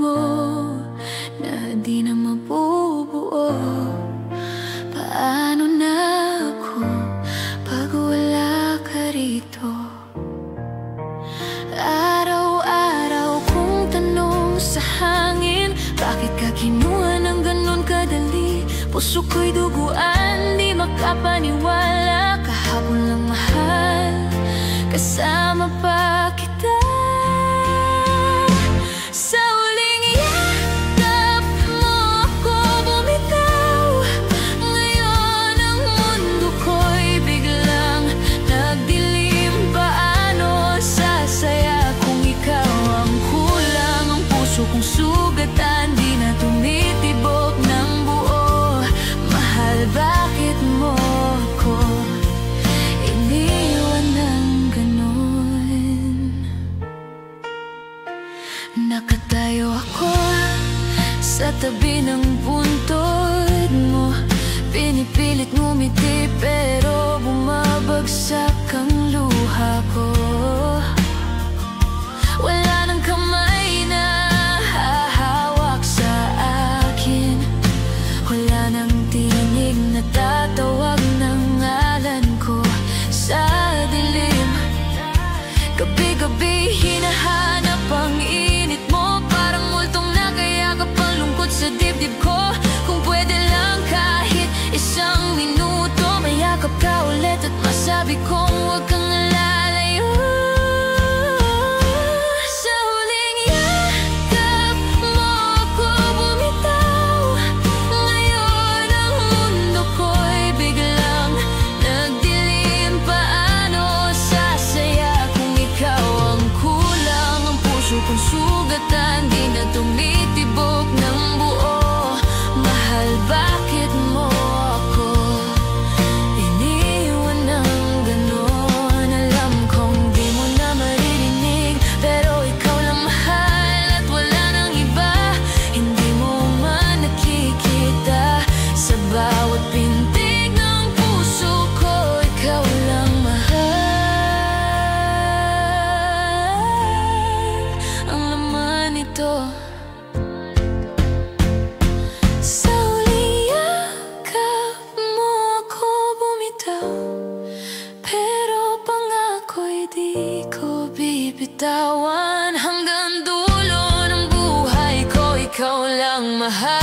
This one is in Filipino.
mo na di na mabubuo. Paano na ako pag wala ka rito? Araw-araw kong tanong sa hangin, bakit ka kinuha ng ganun kadali? Puso ko'y duguan, di makapaniwala. Kahapon lang mahal, kasama pa kita. Sa huling yakap mo ako bumitaw. Ngayon ang mundo ko'y biglang nagdilim. Paano sasaya kung ikaw ang kulang? Ang puso kong sugatan, di na tumitibok ng buo. Mahal, bakit mo ko iniwan ng ganun? Nakatayo ako sa tabi ng buntod mo, pinipilit ngumiti pero bumabagsak ang luha ko. Wala nang kamay na hahawak sa akin, wala nang tinig na tatawag ng ngalan ko sa dilim. Gabi-gabi hinahanap ang init mo, parang multong nakayakap ang lungkot sa dibdib ko. Kung pwede lang kahit isang minuto, mayakap ka ulit at masabi kong huwag kang lalayo. Sa huling yakap mo ako bumitaw. Ngayon ang mundo ko'y biglang nagdilim. Paano sasaya kung ikaw ang kulang? Ang puso kong sugatan, di na tumitibok ng buo. Mahal, bakit mo ako iniwan ng ganon? Alam kong di mo na maririnig, pero ikaw lang mahal at wala nang iba. Hindi mo man nakikita sa bawat pintig ng puso ko, ikaw lang mahal. Ang laman nito, sa huling yakap mo ako bumitaw, pero pangako'y di ko bibitawan. Hanggang dulo ng buhay ko, ikaw lang mahal.